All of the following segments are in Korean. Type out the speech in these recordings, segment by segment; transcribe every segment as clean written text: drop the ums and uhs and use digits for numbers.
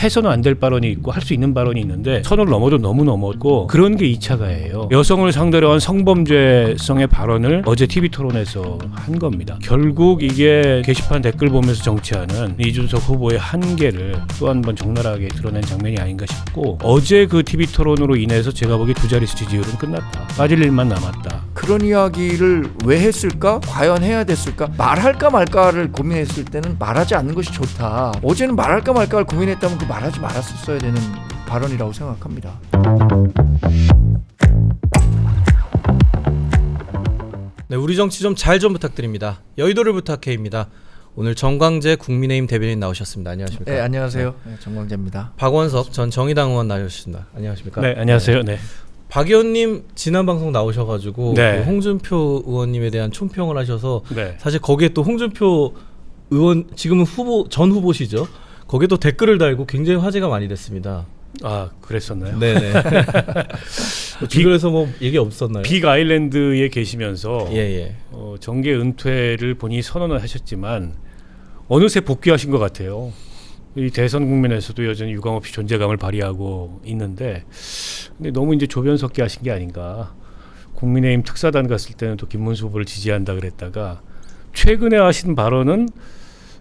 해서는 안 될 발언이 있고 할 수 있는 발언이 있는데 선을 넘어도 너무 넘었고 그런 게 2차 가해예요. 여성을 상대로 한 성범죄성의 발언을 어제 TV 토론에서 한 겁니다. 결국 이게 게시판 댓글 보면서 정치하는 이준석 후보의 한계를 또 한 번 적나라하게 드러낸 장면이 아닌가 싶고 어제 그 TV 토론으로 인해서 제가 보기에 두 자릿수 지지율은 끝났다. 빠질 일만 남았다. 그런 이야기를 왜 했을까? 과연 해야 됐을까? 말할까 말까를 고민했을 때는 말하지 않는 것이 좋다. 어제는 말할까 말까를 고민했다면 그 말하지 말았었어야 되는 발언이라고 생각합니다. 네, 우리 정치 좀 잘 좀 부탁드립니다. 여의도를 부탁해입니다. 오늘 정광재 국민의힘 대변인 나오셨습니다. 안녕하십니까? 네, 안녕하세요. 네, 정광재입니다. 박원석 전 정의당 의원 나오셨습니다. 안녕하십니까? 네, 안녕하세요. 네. 박 의원님 지난 방송 나오셔가지고 네. 그 홍준표 의원님에 대한 촌평을 하셔서 네. 사실 거기에 또 홍준표 의원 지금은 전 후보시죠? 거기에 또 댓글을 달고 굉장히 화제가 많이 됐습니다. 아, 그랬었나요? 네네. 주변에서 뭐 얘기 없었나요? 빅 아일랜드에 계시면서 예. 정계 은퇴를 본인이 선언을 하셨지만 어느새 복귀하신 것 같아요. 이 대선 국면에서도 여전히 유감없이 존재감을 발휘하고 있는데 근데 너무 이제 조변 섞기 하신 게 아닌가. 국민의힘 특사단 갔을 때는 또 김문수 후보를 지지한다 그랬다가 최근에 하신 발언은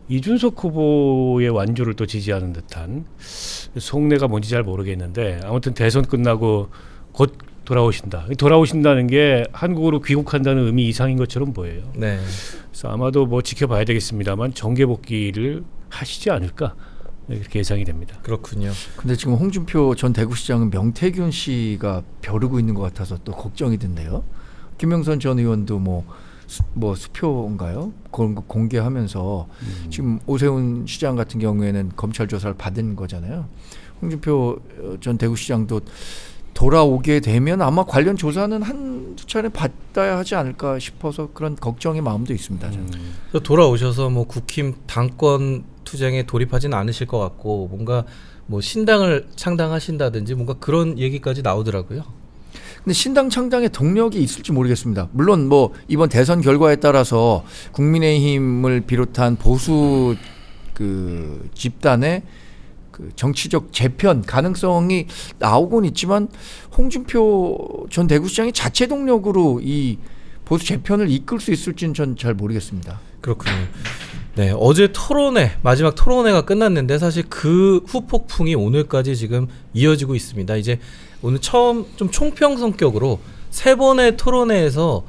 이준석 후보의 완주를 또 지지하는 듯한 속내가 뭔지 잘 모르겠는데 아무튼 대선 끝나고 곧 돌아오신다는 게 한국으로 귀국한다는 의미 이상인 것처럼 보여요. 네. 그래서 아마도 뭐 지켜봐야 되겠습니다만 정계 복귀를 하시지 않을까 이렇게 예상이 됩니다. 그렇군요. 근데 지금 홍준표 전 대구시장은 명태균 씨가 벼르고 있는 것 같아서 또 걱정이 든대요. 김영선 전 의원도 뭐 수표인가요? 그런 거 공개하면서 지금 오세훈 시장 같은 경우에는 검찰 조사를 받은 거잖아요. 홍준표 전 대구시장도 돌아오게 되면 아마 관련 조사는 한두 차례 받아야 하지 않을까 싶어서 그런 걱정의 마음도 있습니다. 돌아오셔서 뭐 국힘 당권 투쟁에 돌입하지는 않으실 것 같고 뭔가 뭐 신당을 창당하신다든지 뭔가 그런 얘기까지 나오더라고요. 근데 신당 창당의 동력이 있을지 모르겠습니다. 물론 뭐 이번 대선 결과에 따라서 국민의힘을 비롯한 보수 그 집단의 그 정치적 재편 가능성이 나오곤 있지만 홍준표 전 대구시장이 자체 동력으로 이 보수 재편을 이끌 수 있을지는 전 잘 모르겠습니다. 그렇군요. 네, 어제 마지막 토론회가 끝났는데 사실 그 후폭풍이 오늘까지 지금 이어지고 있습니다. 이제 오늘 처음 좀 총평 성격으로 세 번의 토론회에서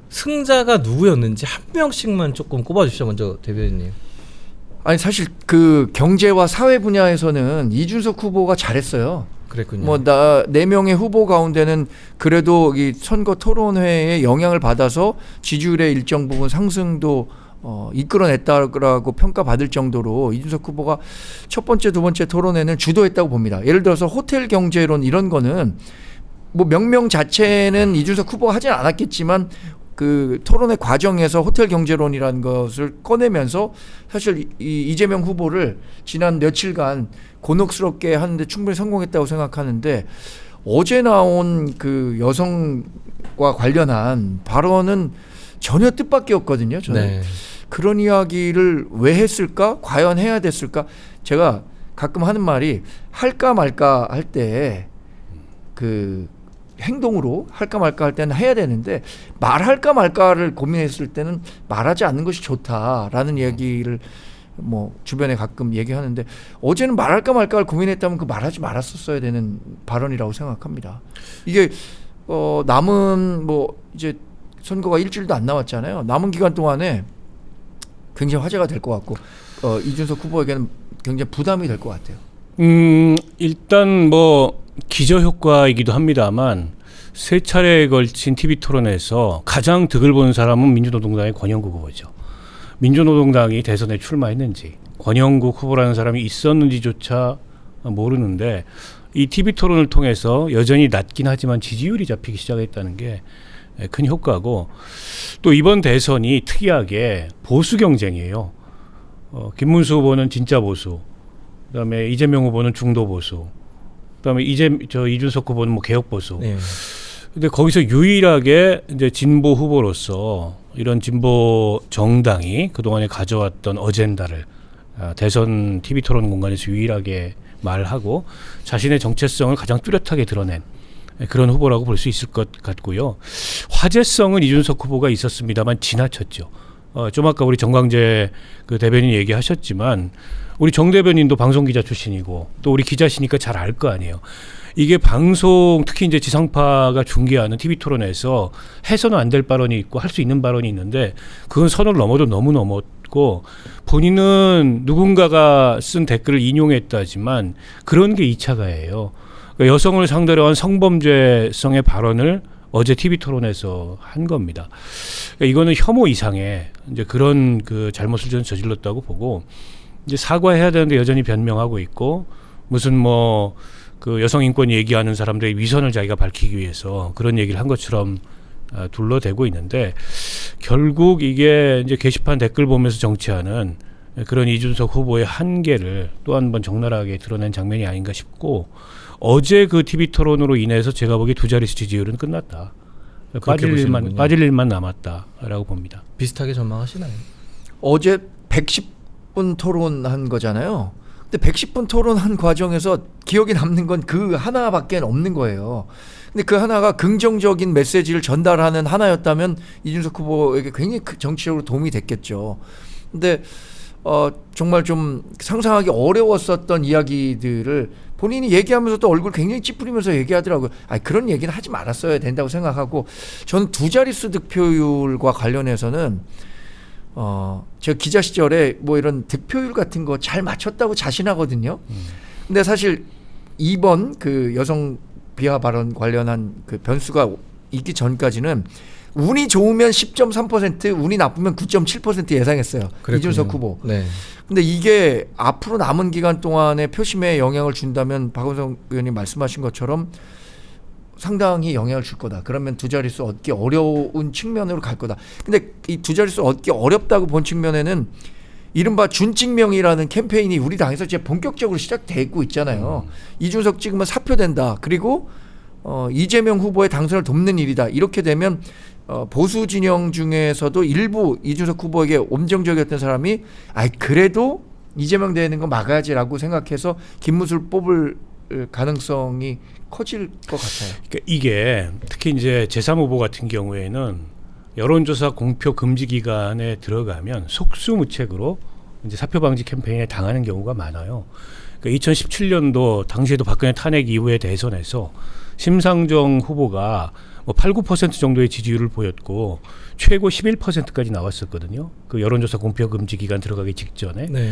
승자가 누구였는지 한 명씩만 조금 꼽아주시죠. 먼저 대변인님. 아니 사실 그 경제와 사회 분야에서는 이준석 후보가 잘했어요. 그랬군요. 뭐 4명의 후보 가운데는 그래도 이 선거 토론회에 영향을 받아서 지지율의 일정 부분 상승도 이끌어냈다고 평가받을 정도로 이준석 후보가 첫 번째, 두 번째 토론회는 주도했다고 봅니다. 예를 들어서 호텔 경제론 이런 거는 뭐 명명 자체는 이준석 후보가 하진 않았겠지만 그 토론회 과정에서 호텔 경제론이라는 것을 꺼내면서 사실 이재명 후보를 지난 며칠간 곤혹스럽게 하는데 충분히 성공했다고 생각하는데 어제 나온 그 여성과 관련한 발언은 전혀 뜻밖이었거든요. 저는. 네. 그런 이야기를 왜 했을까? 과연 해야 됐을까? 제가 가끔 하는 말이 할까 말까 할 때 그 행동으로 할까 말까 할 때는 해야 되는데 말할까 말까를 고민했을 때는 말하지 않는 것이 좋다라는 이야기를 뭐 주변에 가끔 얘기하는데 어제는 말할까 말까를 고민했다면 그 말하지 말았었어야 되는 발언이라고 생각합니다. 이게 남은 뭐 이제 선거가 일주일도 안 남았잖아요. 남은 기간 동안에 굉장히 화제가 될 것 같고 이준석 후보에게는 굉장히 부담이 될 것 같아요. 일단 뭐 기저효과이기도 합니다만 세 차례에 걸친 TV 토론에서 가장 득을 본 사람은 민주노동당의 권영국 후보죠. 민주노동당이 대선에 출마했는지 권영국 후보라는 사람이 있었는지조차 모르는데 이 TV 토론을 통해서 여전히 낮긴 하지만 지지율이 잡히기 시작했다는 게 큰 효과고 또 이번 대선이 특이하게 보수 경쟁이에요. 김문수 후보는 진짜 보수, 그다음에 이재명 후보는 중도 보수, 그다음에 이준석 후보는 뭐 개혁 보수. 네. 근데 거기서 유일하게 이제 진보 후보로서 이런 진보 정당이 그동안에 가져왔던 어젠다를 대선 TV 토론 공간에서 유일하게 말하고 자신의 정체성을 가장 뚜렷하게 드러낸 그런 후보라고 볼 수 있을 것 같고요. 화제성은 이준석 후보가 있었습니다만 지나쳤죠. 좀 아까 우리 정광재 그 대변인 얘기하셨지만 우리 정 대변인도 방송기자 출신이고 또 우리 기자시니까 잘 알 거 아니에요. 이게 방송 특히 이제 지상파가 중계하는 TV 토론에서 해서는 안 될 발언이 있고 할 수 있는 발언이 있는데 그건 선을 넘어도 너무 넘었고 본인은 누군가가 쓴 댓글을 인용했다지만 그런 게 2차 가해예요. 그러니까 여성을 상대로 한 성범죄성의 발언을 어제 TV 토론에서 한 겁니다. 그러니까 이거는 혐오 이상의 이제 그런 그 잘못을 저는 저질렀다고 보고 이제 사과해야 되는데 여전히 변명하고 있고 무슨 뭐 그 여성 인권 얘기하는 사람들의 위선을 자기가 밝히기 위해서 그런 얘기를 한 것처럼 둘러대고 있는데 결국 이게 이제 게시판 댓글 보면서 정치하는 그런 이준석 후보의 한계를 또 한 번 적나라하게 드러낸 장면이 아닌가 싶고 어제 그 TV 토론으로 인해서 제가 보기에 두 자릿수 지지율은 끝났다. 빠질 일만 남았다라고 봅니다. 비슷하게 전망하시나요? 어제 110분 토론한 거잖아요. 근데 110분 토론한 과정에서 기억에 남는 건 그 하나밖에 없는 거예요. 근데 그 하나가 긍정적인 메시지를 전달하는 하나였다면 이준석 후보에게 굉장히 정치적으로 도움이 됐겠죠. 근데 정말 좀 상상하기 어려웠었던 이야기들을 본인이 얘기하면서도 얼굴 굉장히 찌푸리면서 얘기하더라고요. 그런 얘기는 하지 말았어야 된다고 생각하고 저는 두 자릿수 득표율과 관련해서는 제가 기자 시절에 뭐 이런 득표율 같은 거 잘 맞췄다고 자신하거든요. 근데 사실 이번 그 여성 비하 발언 관련한 그 변수가 있기 전까지는 운이 좋으면 10.3%, 운이 나쁘면 9.7% 예상했어요. 그랬군요. 이준석 후보. 네. 근데 이게 앞으로 남은 기간 동안에 표심에 영향을 준다면 박원석 의원님 말씀하신 것처럼 상당히 영향을 줄 거다. 그러면 두 자릿수 얻기 어려운 측면으로 갈 거다. 근데 이 두 자릿수 얻기 어렵다고 본 측면에는 이른바 준직명이라는 캠페인이 우리 당에서 이제 본격적으로 시작되고 있잖아요. 이준석 찍으면 사표된다. 그리고 이재명 후보의 당선을 돕는 일이다. 이렇게 되면 보수 진영 중에서도 일부 이준석 후보에게 엄정적이었던 사람이 그래도 이재명 되는 거 막아야지라고 생각해서 김문수를 뽑을 가능성이 커질 것 같아요. 그러니까 이게 특히 이제 제3 후보 같은 경우에는 여론조사 공표 금지 기간에 들어가면 속수무책으로 이제 사표 방지 캠페인에 당하는 경우가 많아요. 그러니까 2017년도 당시에도 박근혜 탄핵 이후의 대선에서 심상정 후보가 뭐 8, 9% 정도의 지지율을 보였고 최고 11%까지 나왔었거든요. 그 여론조사 공표 금지 기간 들어가기 직전에. 네.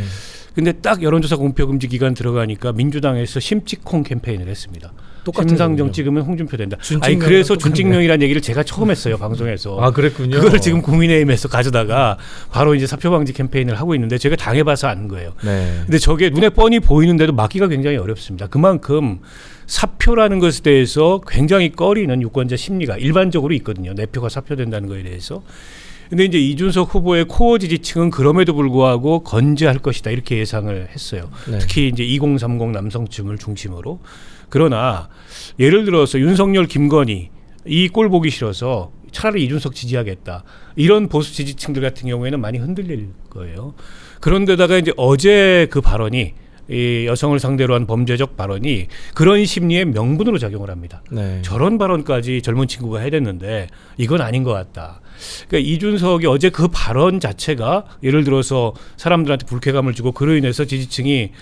근데 딱 여론조사 공표 금지 기간 들어가니까 민주당에서 심찍콩 캠페인을 했습니다. 심상정 거군요. 찍으면 홍준표 된다. 그래서 준직명이라는 얘기를 제가 처음 했어요, 방송에서. 그랬군요. 그걸 지금 국민의힘에서 가져다가 바로 이제 사표 방지 캠페인을 하고 있는데 제가 당해봐서 아는 거예요. 네. 근데 저게 눈에 뻔히 보이는데도 막기가 굉장히 어렵습니다. 그만큼 사표라는 것에 대해서 굉장히 꺼리는 유권자 심리가 일반적으로 있거든요. 내 표가 사표된다는 거에 대해서. 근데 이제 이준석 후보의 코어 지지층은 그럼에도 불구하고 건재할 것이다 이렇게 예상을 했어요. 네. 특히 이제 2030 남성층을 중심으로. 그러나 예를 들어서 윤석열, 김건희 이 꼴 보기 싫어서 차라리 이준석 지지하겠다. 이런 보수 지지층들 같은 경우에는 많이 흔들릴 거예요. 그런데다가 이제 어제 그 발언이 이 여성을 상대로 한 범죄적 발언이 그런 심리의 명분으로 작용을 합니다. 네. 저런 발언까지 젊은 친구가 해야 됐는데 이건 아닌 것 같다. 그러니까 이준석이 어제 그 발언 자체가 예를 들어서 사람들한테 불쾌감을 주고 그로 인해서 지지층이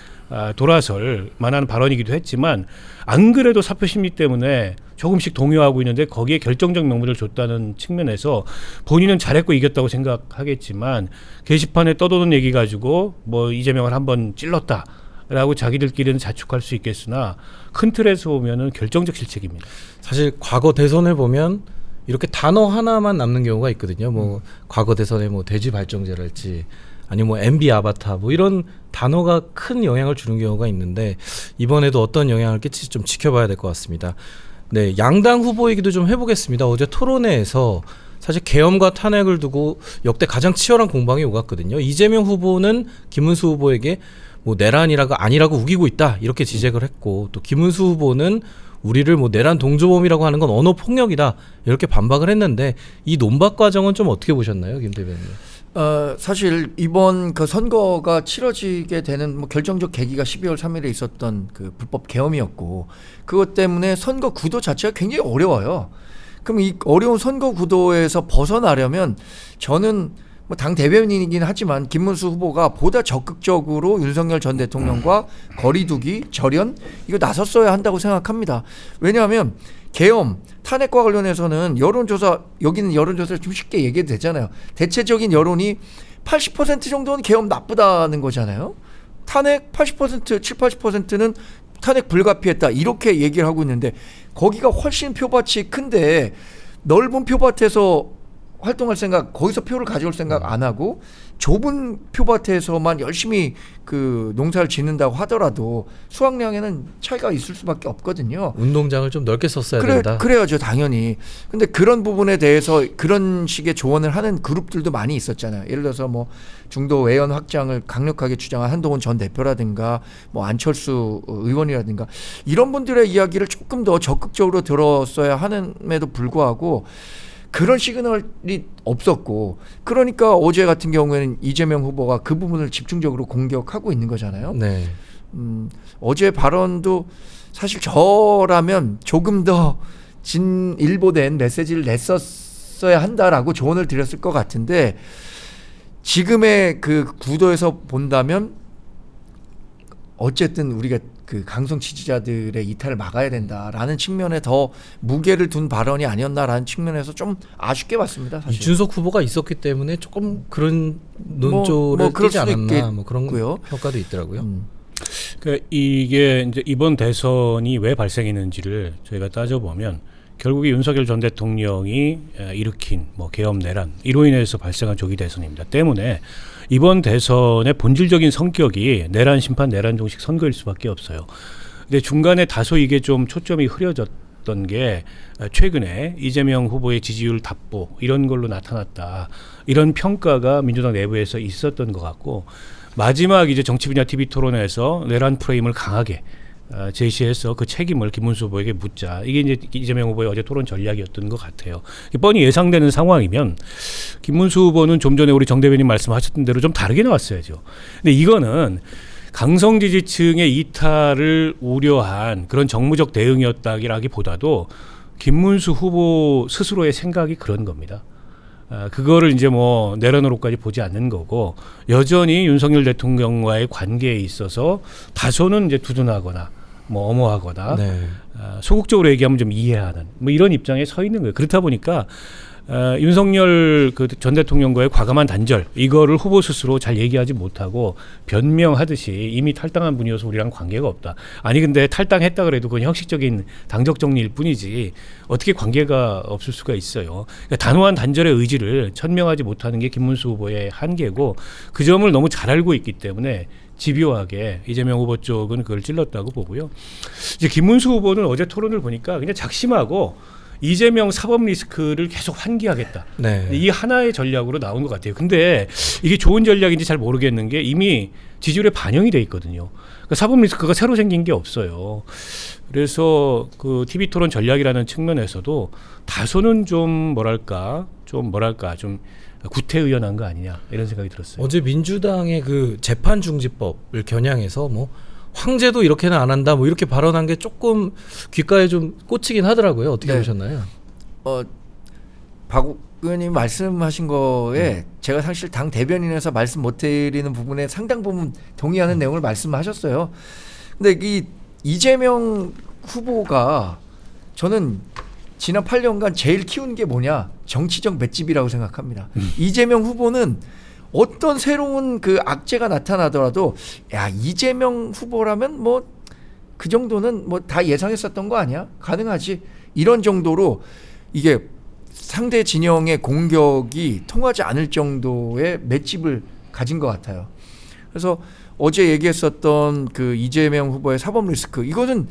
돌아설 만한 발언이기도 했지만 안 그래도 사표 심리 때문에 조금씩 동요하고 있는데 거기에 결정적 명분을 줬다는 측면에서 본인은 잘했고 이겼다고 생각하겠지만 게시판에 떠도는 얘기 가지고 뭐 이재명을 한번 찔렀다. 라고 자기들끼리는 자축할 수 있겠으나 큰 틀에서 보면은 결정적 실책입니다. 사실 과거 대선을 보면 이렇게 단어 하나만 남는 경우가 있거든요. 뭐 과거 대선에 뭐 돼지 발정제랄지 아니면 뭐 MB 아바타 뭐 이런 단어가 큰 영향을 주는 경우가 있는데 이번에도 어떤 영향을 끼칠지 좀 지켜봐야 될 것 같습니다. 네, 양당 후보 얘기도 좀 해보겠습니다. 어제 토론회에서 사실 계엄과 탄핵을 두고 역대 가장 치열한 공방이 오갔거든요. 이재명 후보는 김문수 후보에게 뭐 내란이라고 아니라고 우기고 있다 이렇게 지적을 했고 또 김문수 후보는 우리를 뭐 내란 동조범이라고 하는 건 언어 폭력이다 이렇게 반박을 했는데 이 논박 과정은 좀 어떻게 보셨나요, 김 대변인? 사실 이번 그 선거가 치러지게 되는 뭐 결정적 계기가 12월 3일에 있었던 그 불법 계엄이었고, 그것 때문에 선거 구도 자체가 굉장히 어려워요. 그럼 이 어려운 선거 구도에서 벗어나려면 저는 뭐 당 대변인이긴 하지만 김문수 후보가 보다 적극적으로 윤석열 전 대통령과 거리두기, 절연 이거 나섰어야 한다고 생각합니다. 왜냐하면 계엄, 탄핵과 관련해서는 여론조사, 여기는 여론조사를 좀 쉽게 얘기해도 되잖아요. 대체적인 여론이 80% 정도는 계엄 나쁘다는 거잖아요. 탄핵 80%, 7, 80%는 탄핵 불가피했다 이렇게 얘기를 하고 있는데, 거기가 훨씬 표밭이 큰데 넓은 표밭에서 활동할 생각, 거기서 표를 가져올 생각 안 하고 좁은 표밭에서만 열심히 그 농사를 짓는다고 하더라도 수확량에는 차이가 있을 수밖에 없거든요. 운동장을 좀 넓게 썼어야 된다. 그래야죠, 당연히. 근데 그런 부분에 대해서 그런 식의 조언을 하는 그룹들도 많이 있었잖아요. 예를 들어서 뭐 중도 외연 확장을 강력하게 주장한 한동훈 전 대표라든가 뭐 안철수 의원이라든가 이런 분들의 이야기를 조금 더 적극적으로 들었어야 하는에도 불구하고 그런 시그널이 없었고, 그러니까 어제 같은 경우에는 이재명 후보가 그 부분을 집중적으로 공격하고 있는 거잖아요. 네. 어제 발언도 사실 저라면 조금 더 진일보된 메시지를 냈었어야 한다라고 조언을 드렸을 것 같은데, 지금의 그 구도에서 본다면 어쨌든 우리가 그 강성 지지자들의 이탈을 막아야 된다라는 측면에 더 무게를 둔 발언이 아니었나라는 측면에서 좀 아쉽게 봤습니다. 사실. 이준석 후보가 있었기 때문에 조금 그런 논조를 그럴 띄지 수도 않았나 뭐 그런 있겠고요. 평가도 있더라고요. 그러니까 이게 이제 이번 대선이 왜 발생했는지를 저희가 따져보면 결국에 윤석열 전 대통령이 일으킨 뭐 계엄 내란 이로 인해서 발생한 조기 대선입니다. 때문에 이번 대선의 본질적인 성격이 내란 심판, 내란 종식 선거일 수밖에 없어요. 근데 중간에 다소 이게 좀 초점이 흐려졌던 게 최근에 이재명 후보의 지지율 답보 이런 걸로 나타났다. 이런 평가가 민주당 내부에서 있었던 것 같고, 마지막 이제 정치 분야 TV 토론에서 내란 프레임을 강하게 제시해서 그 책임을 김문수 후보에게 묻자. 이게 이제 이재명 후보의 어제 토론 전략이었던 것 같아요. 뻔히 예상되는 상황이면 김문수 후보는 좀 전에 우리 정 대변인 말씀하셨던 대로 좀 다르게 나왔어야죠. 근데 이거는 강성 지지층의 이탈을 우려한 그런 정무적 대응이었다기보다도 김문수 후보 스스로의 생각이 그런 겁니다. 그거를 이제 뭐 내란으로까지 보지 않는 거고, 여전히 윤석열 대통령과의 관계에 있어서 다소는 이제 두둔하거나 뭐 엄호하거나 네. 소극적으로 얘기하면 좀 이해하는 뭐 이런 입장에 서 있는 거예요. 그렇다 보니까 윤석열 그 전 대통령과의 과감한 단절 이거를 후보 스스로 잘 얘기하지 못하고 변명하듯이 이미 탈당한 분이어서 우리랑 관계가 없다. 아니 근데 탈당했다 그래도 그건 형식적인 당적 정리일 뿐이지 어떻게 관계가 없을 수가 있어요. 그러니까 단호한 단절의 의지를 천명하지 못하는 게 김문수 후보의 한계고, 그 점을 너무 잘 알고 있기 때문에 집요하게 이재명 후보 쪽은 그걸 찔렀다고 보고요. 이제 김문수 후보는 어제 토론을 보니까 그냥 작심하고 이재명 사법 리스크를 계속 환기하겠다. 네. 이 하나의 전략으로 나온 것 같아요. 근데 이게 좋은 전략인지 잘 모르겠는 게 이미 지지율에 반영이 돼 있거든요. 그러니까 사법 리스크가 새로 생긴 게 없어요. 그래서 그 TV 토론 전략이라는 측면에서도 다소는 좀 구태의연한 거 아니냐 이런 생각이 들었어요. 어제 민주당의 그 재판 중지법을 겨냥해서 뭐 황제도 이렇게는 안 한다 뭐 이렇게 발언한 게 조금 귓가에 좀 꽂히긴 하더라고요. 어떻게 네. 보셨나요? 박 의원님 말씀하신 거에 제가 사실 당 대변인에서 말씀 못 드리는 부분에 상당 부분 동의하는 내용을 말씀하셨어요. 근데 이 이재명 후보가 저는 지난 8년간 제일 키운 게 뭐냐? 정치적 맷집이라고 생각합니다. 이재명 후보는 어떤 새로운 그 악재가 나타나더라도 야, 이재명 후보라면 뭐 그 정도는 뭐 다 예상했었던 거 아니야? 가능하지. 이런 정도로 이게 상대 진영의 공격이 통하지 않을 정도의 맷집을 가진 것 같아요. 그래서 어제 얘기했었던 그 이재명 후보의 사법 리스크, 이거는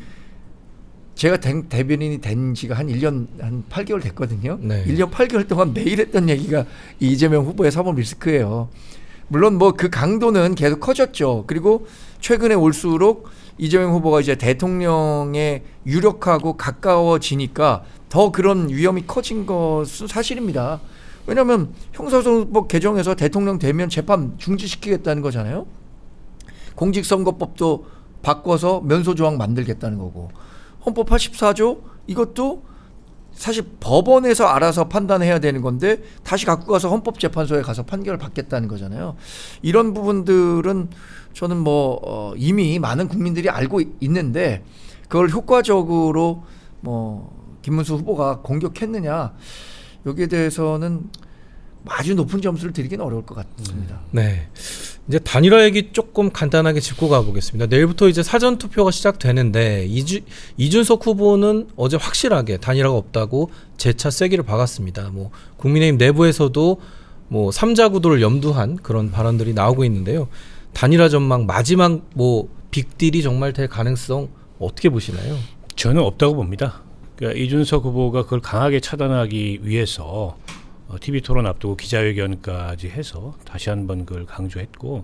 제가 대변인이 된 지가 한 1년 한 8개월 됐거든요. 네. 1년 8개월 동안 매일 했던 얘기가 이재명 후보의 사법 리스크예요. 물론 뭐 그 강도는 계속 커졌죠. 그리고 최근에 올수록 이재명 후보가 이제 대통령에 유력하고 가까워지니까 더 그런 위험이 커진 것은 사실입니다. 왜냐하면 형사소송법 개정해서 대통령 되면 재판 중지시키겠다는 거잖아요. 공직선거법도 바꿔서 면소조항 만들겠다는 거고, 헌법 84조 이것도 사실 법원에서 알아서 판단해야 되는 건데 다시 갖고 가서 헌법재판소에 가서 판결을 받겠다는 거잖아요. 이런 부분들은 저는 뭐 이미 많은 국민들이 알고 있는데 그걸 효과적으로 뭐 김문수 후보가 공격했느냐, 여기에 대해서는 아주 높은 점수를 드리기는 어려울 것 같습니다. 네. 이제 단일화 얘기 조금 간단하게 짚고 가보겠습니다. 내일부터 이제 사전 투표가 시작되는데 이준석 후보는 어제 확실하게 단일화가 없다고 재차 쐐기를 박았습니다. 뭐 국민의힘 내부에서도 뭐 3자 구도를 염두한 그런 발언들이 나오고 있는데요. 단일화 전망 마지막 뭐 빅딜이 정말 될 가능성 어떻게 보시나요? 저는 없다고 봅니다. 그러니까 이준석 후보가 그걸 강하게 차단하기 위해서 TV 토론 앞두고 기자회견까지 해서 다시 한번 그걸 강조했고,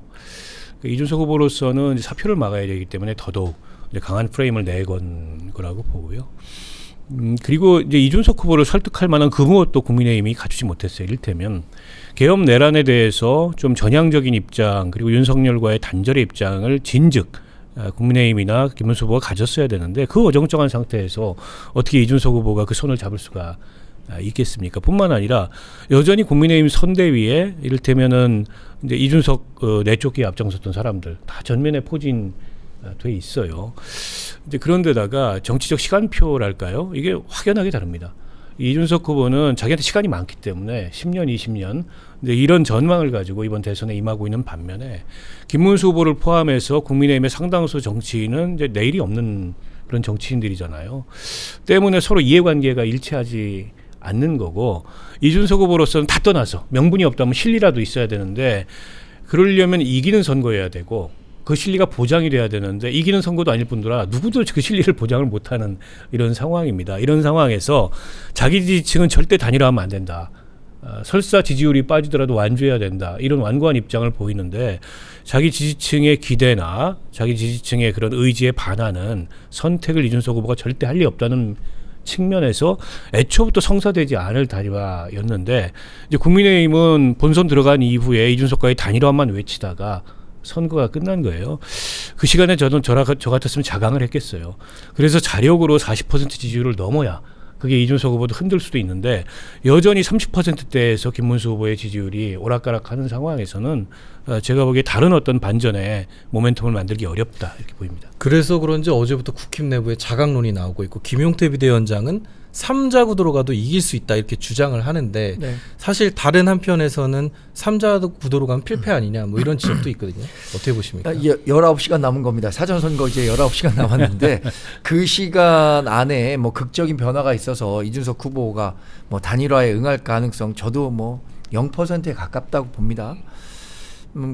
이준석 후보로서는 사표를 막아야 되기 때문에 더더욱 강한 프레임을 내건 거라고 보고요. 그리고 이제 이준석 후보를 설득할 만한 그 무엇도 국민의힘이 갖추지 못했어요. 이를테면 계엄 내란에 대해서 좀 전향적인 입장, 그리고 윤석열과의 단절의 입장을 진즉 국민의힘이나 김문수 후보가 가졌어야 되는데, 그 어정쩡한 상태에서 어떻게 이준석 후보가 그 손을 잡을 수가 있겠습니까? 뿐만 아니라 여전히 국민의힘 선대위에 이를테면은 이제 이준석 내쫓기에 앞장섰던 사람들 다 전면에 포진돼 있어요. 이제 그런데다가 정치적 시간표랄까요? 이게 확연하게 다릅니다. 이준석 후보는 자기한테 시간이 많기 때문에 10년, 20년 이제 이런 전망을 가지고 이번 대선에 임하고 있는 반면에 김문수 후보를 포함해서 국민의힘의 상당수 정치인은 이제 내일이 없는 그런 정치인들이잖아요. 때문에 서로 이해관계가 일치하지 않는 거고, 이준석 후보로서는 다 떠나서 명분이 없다면 실리라도 있어야 되는데, 그러려면 이기는 선거여야 되고 그 실리가 보장이 돼야 되는데 이기는 선거도 아닐 뿐더러 누구도 그 실리를 보장을 못하는 이런 상황입니다. 이런 상황에서 자기 지지층은 절대 단일화하면 안 된다. 설사 지지율이 빠지더라도 완주해야 된다. 이런 완고한 입장을 보이는데, 자기 지지층의 기대나 자기 지지층의 그런 의지에 반하는 선택을 이준석 후보가 절대 할 리 없다는 측면에서 애초부터 성사되지 않을 단일화였는데, 이제 국민의힘은 본선 들어간 이후에 이준석과의 단일화만 외치다가 선거가 끝난 거예요. 그 시간에 저는 저 같았으면 자강을 했겠어요. 그래서 자력으로 40% 지지율을 넘어야 그게 이준석 후보도 흔들 수도 있는데, 여전히 30%대에서 김문수 후보의 지지율이 오락가락하는 상황에서는 제가 보기에 다른 어떤 반전의 모멘텀을 만들기 어렵다, 이렇게 보입니다. 그래서 그런지 어제부터 국힘 내부에 자강론이 나오고 있고, 김용태 비대위원장은 3자 구도로 가도 이길 수 있다 이렇게 주장을 하는데, 네. 사실 다른 한편에서는 3자 구도로 가면 필패 아니냐 뭐 이런 지적도 있거든요. 어떻게 보십니까? 19시간 남은 겁니다. 사전선거 이제 19시간 남았는데 그 시간 안에 뭐 극적인 변화가 있어서 이준석 후보가 뭐 단일화에 응할 가능성 저도 뭐 0%에 가깝다고 봅니다.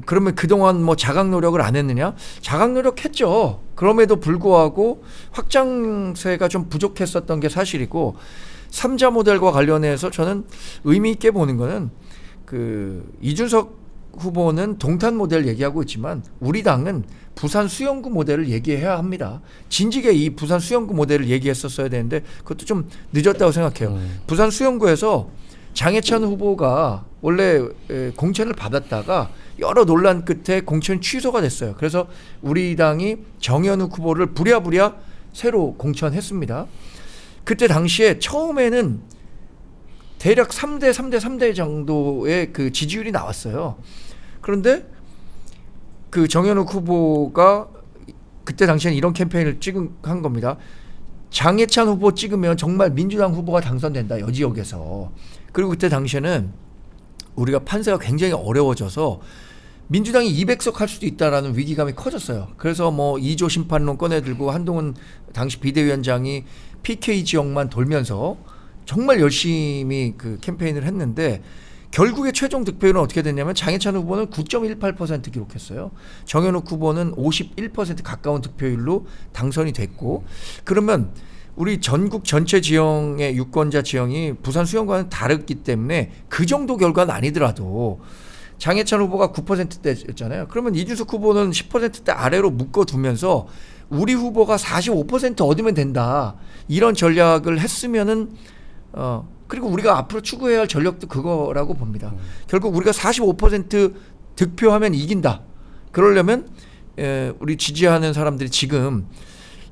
그러면 그동안 뭐 자각 노력을 안 했느냐? 자각 노력했죠. 그럼에도 불구하고 확장세가 좀 부족했었던 게 사실이고, 3자 모델과 관련해서 저는 의미 있게 보는 거는, 그 이준석 후보는 동탄 모델 얘기하고 있지만 우리 당은 부산 수영구 모델을 얘기해야 합니다. 진즉에 이 부산 수영구 모델을 얘기했었어야 되는데 그것도 좀 늦었다고 생각해요. 부산 수영구에서 장해찬 후보가 원래 공천을 받았다가 여러 논란 끝에 공천 취소가 됐어요. 그래서 우리 당이 정현욱 후보를 부랴부랴 새로 공천했습니다. 그때 당시에 처음에는 대략 3대 정도의 그 지지율이 나왔어요. 그런데 그 정현욱 후보가 그때 당시에는 이런 캠페인을 한 겁니다. 장해찬 후보 찍으면 정말 민주당 후보가 당선된다, 여지역에서. 그리고 그때 당시에는 우리가 판세가 굉장히 어려워져서 민주당이 200석 할 수도 있다라는 위기감이 커졌어요. 그래서 뭐 2조 심판론 꺼내들고 한동훈 당시 비대위원장이 PK 지역만 돌면서 정말 열심히 그 캠페인을 했는데, 결국에 최종 득표율은 어떻게 됐냐면 장해찬 후보는 9.18% 기록했어요. 정현욱 후보는 51% 가까운 득표율로 당선이 됐고, 그러면 우리 전국 전체 지형의 유권자 지형이 부산 수영과는 다르기 때문에 그 정도 결과는 아니더라도 장해찬 후보가 9%대였잖아요. 그러면 이준석 후보는 10%대 아래로 묶어두면서 우리 후보가 45% 얻으면 된다, 이런 전략을 했으면은 그리고 우리가 앞으로 추구해야 할 전력도 그거라고 봅니다. 결국 우리가 45% 득표하면 이긴다. 그러려면 우리 지지하는 사람들이 지금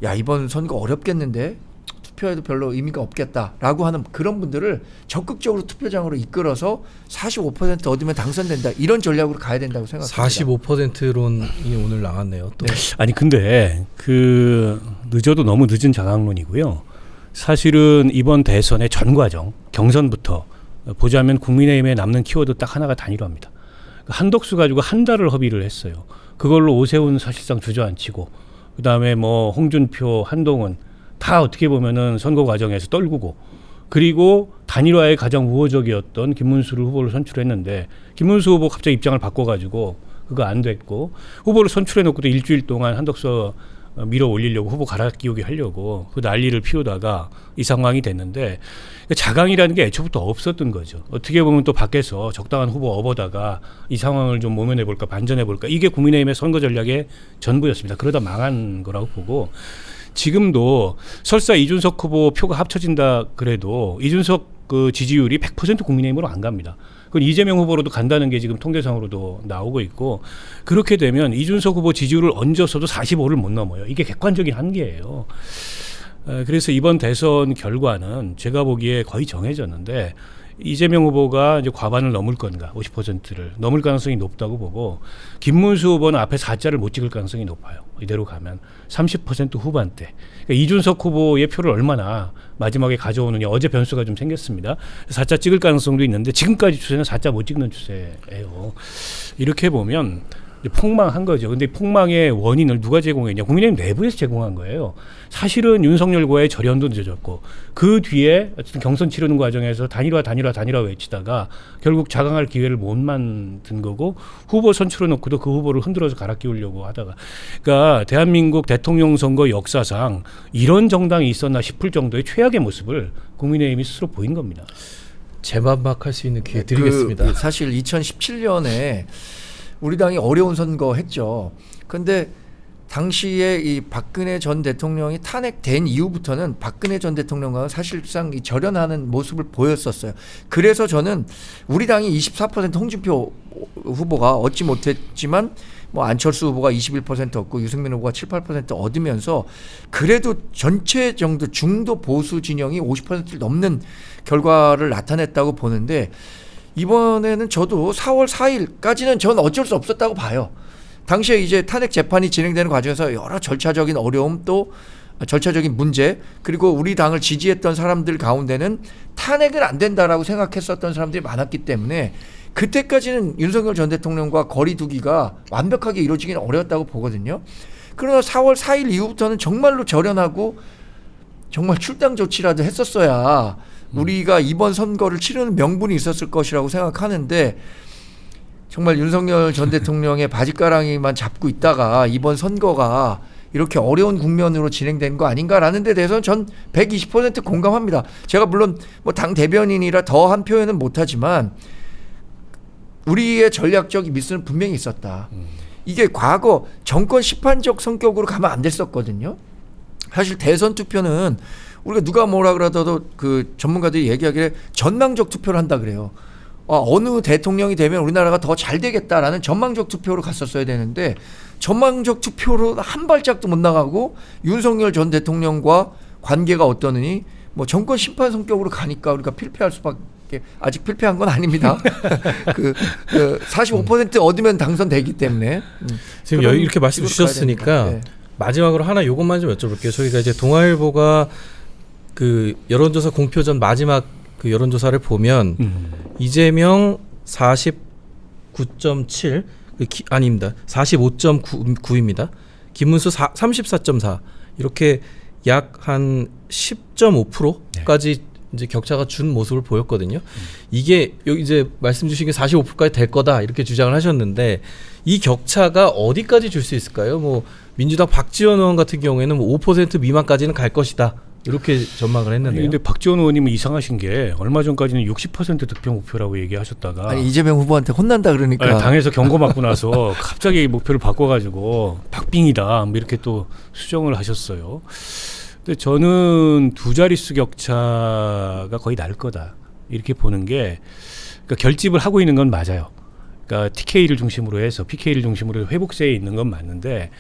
야 이번 선거 어렵겠는데 투표해도 별로 의미가 없겠다라고 하는 그런 분들을 적극적으로 투표장으로 이끌어서 45% 얻으면 당선된다. 이런 전략으로 가야 된다고 생각합니다. 45%론이 오늘 나왔네요. 또. 네. 아니 근데 그 늦어도 너무 늦은 자강론이고요. 사실은 이번 대선의 전 과정 경선부터 보자면 국민의힘에 남는 키워드 딱 하나가 단일화입니다. 한덕수 가지고 한 달을 협의를 했어요. 그걸로 오세훈 사실상 주저앉히고 그다음에 뭐 홍준표, 한동훈 다 어떻게 보면은 선거 과정에서 떨구고 그리고 단일화에 가장 우호적이었던 김문수를 후보를 선출했는데 김문수 후보 갑자기 입장을 바꿔가지고 그거 안 됐고 후보를 선출해놓고도 일주일 동안 한덕수 밀어 올리려고 후보 갈아 끼우게 하려고 그 난리를 피우다가 이 상황이 됐는데 자강이라는 게 애초부터 없었던 거죠. 어떻게 보면 또 밖에서 적당한 후보 업어다가 이 상황을 좀 모면해볼까 반전해볼까 이게 국민의힘의 선거 전략의 전부였습니다. 그러다 망한 거라고 보고 지금도 설사 이준석 후보 표가 합쳐진다 그래도 이준석 그 지지율이 100% 국민의힘으로 안 갑니다. 그건 이재명 후보로도 간다는 게 지금 통계상으로도 나오고 있고 그렇게 되면 이준석 후보 지지율을 얹어서도 45를 못 넘어요. 이게 객관적인 한계예요. 그래서 이번 대선 결과는 제가 보기에 거의 정해졌는데 이재명 후보가 이제 과반을 넘을 건가 50%를 넘을 가능성이 높다고 보고 김문수 후보는 앞에 4자를 못 찍을 가능성이 높아요. 이대로 가면 30% 후반대. 그러니까 이준석 후보의 표를 얼마나 마지막에 가져오느냐 어제 변수가 좀 생겼습니다. 4자 찍을 가능성도 있는데 지금까지 추세는 4자 못 찍는 추세예요. 이렇게 보면 이제 폭망한 거죠. 근데 폭망의 원인을 누가 제공했냐? 국민의힘 내부에서 제공한 거예요. 사실은 윤석열과의 절연도 늦어졌고 그 뒤에 어쨌든 경선 치르는 과정에서 단일화 외치다가 결국 자강할 기회를 못 만든 거고 후보 선출해놓고도 그 후보를 흔들어서 갈아 끼우려고 하다가 그러니까 대한민국 대통령 선거 역사상 이런 정당이 있었나 싶을 정도의 최악의 모습을 국민의힘이 스스로 보인 겁니다. 재반박할 수 있는 기회 드리겠습니다. 사실 2017년에 우리 당이 어려운 선거 했죠. 그런데 당시에 이 박근혜 전 대통령이 탄핵된 이후부터는 박근혜 전 대통령과는 사실상 이 절연하는 모습을 보였었어요. 그래서 저는 우리 당이 24% 홍준표 후보가 얻지 못했지만 뭐 안철수 후보가 21% 얻고 유승민 후보가 7, 8% 얻으면서 그래도 전체 정도 중도 보수 진영이 50%를 넘는 결과를 나타냈다고 보는데 이번에는 저도 4월 4일까지는 전 어쩔 수 없었다고 봐요. 당시에 이제 탄핵 재판이 진행되는 과정에서 여러 절차적인 어려움 또 절차적인 문제 그리고 우리 당을 지지했던 사람들 가운데는 탄핵은 안 된다라고 생각했었던 사람들이 많았기 때문에 그때까지는 윤석열 전 대통령과 거리 두기가 완벽하게 이루어지기는 어려웠다고 보거든요. 그러나 4월 4일 이후부터는 정말로 절연하고 정말 출당 조치라도 했었어야 우리가 이번 선거를 치르는 명분이 있었을 것이라고 생각하는데 정말 윤석열 전 대통령의 바짓가랑이만 잡고 있다가 이번 선거가 이렇게 어려운 국면으로 진행된 거 아닌가라는 데 대해서는 전 120% 공감합니다. 제가 물론 뭐 당 대변인이라 더한 표현은 못하지만 우리의 전략적 미스는 분명히 있었다. 이게 과거 정권 심판적 성격으로 가면 안 됐었거든요. 사실 대선 투표는 우리가 누가 뭐라 그러더라도 그 전문가들이 얘기하기에 전망적 투표를 한다 그래요. 어느 대통령이 되면 우리나라가 더 잘 되겠다라는 전망적 투표로 갔었어야 되는데 전망적 투표로 한 발짝도 못 나가고 윤석열 전 대통령과 관계가 어떠느니 뭐 정권 심판 성격으로 가니까 우리가 필패할 수밖에 아직 필패한 건 아닙니다. 45% 얻으면 당선되기 때문에 지금 이렇게 말씀 주셨으니까 네. 마지막으로 하나 요것만 좀 여쭤볼게요. 저희가 이제 동아일보가 그 여론조사 공표 전 마지막 그 여론조사를 보면 이재명 49.7 아닙니다. 45.9입니다. 김문수 34.4 이렇게 약 한 10.5%까지 이제 격차가 준 모습을 보였거든요. 이게 여기 이제 말씀 주신 게 45%까지 될 거다 이렇게 주장을 하셨는데 이 격차가 어디까지 줄 수 있을까요? 뭐 민주당 박지원 의원 같은 경우에는 뭐 5% 미만까지는 갈 것이다. 이렇게 전망을 했는데요. 그런데 박지원 의원님은 이상하신 게 얼마 전까지는 60% 득표 목표라고 얘기하셨다가 아니 이재명 후보한테 혼난다 그러니까 아니, 당에서 경고 맞고 나서 갑자기 목표를 바꿔가지고 박빙이다 뭐 이렇게 또 수정을 하셨어요. 근데 저는 두 자릿수 격차가 거의 날 거다 이렇게 보는 게, 그러니까 결집을 하고 있는 건 맞아요. 그러니까 TK를 중심으로 해서 PK를 중심으로 회복세에 있는 건 맞는데,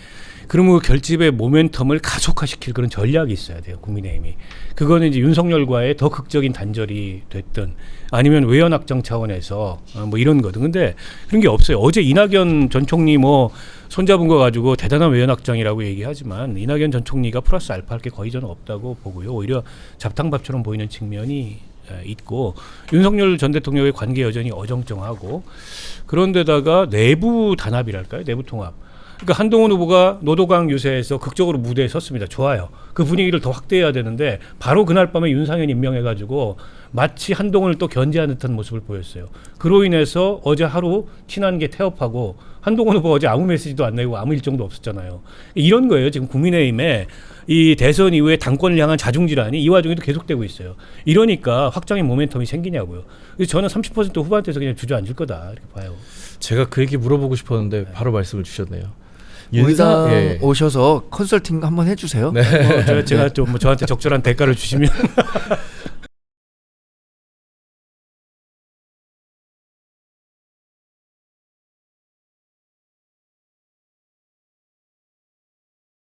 그러면 그 결집의 모멘텀을 가속화시킬 그런 전략이 있어야 돼요, 국민의힘이. 그거는 이제 윤석열과의 더 극적인 단절이 됐든 아니면 외연 확장 차원에서 뭐 이런 거든. 근데 그런 게 없어요. 어제 이낙연 전 총리 뭐 손잡은 거 가지고 대단한 외연 확장이라고 얘기하지만, 이낙연 전 총리가 플러스 알파 할 게 거의 저는 없다고 보고요. 오히려 잡탕밥처럼 보이는 측면이 있고, 윤석열 전 대통령의 관계 여전히 어정쩡하고, 그런데다가 내부 단합이랄까요? 내부 통합. 그러니까 한동훈 후보가 노도강 유세에서 극적으로 무대에 섰습니다. 좋아요. 그 분위기를 더 확대해야 되는데, 바로 그날 밤에 윤상현 임명해가지고 마치 한동훈을 또 견제하는 듯한 모습을 보였어요. 그로 인해서 어제 하루 친한 게 태업하고, 한동훈 후보 어제 아무 메시지도 안 내고 아무 일정도 없었잖아요. 이런 거예요. 지금 국민의힘에 이 대선 이후에 당권을 향한 자중질환이 이 와중에도 계속되고 있어요. 이러니까 확장의 모멘텀이 생기냐고요. 그래서 저는 30% 후반대에서 그냥 주저앉을 거다 이렇게 봐요. 제가 그 얘기 물어보고 싶었는데 바로 말씀을 주셨네요. 우리 당 예. 오셔서 컨설팅 한번 해주세요. 네. 제가 좀 뭐 저한테 적절한 대가를 주시면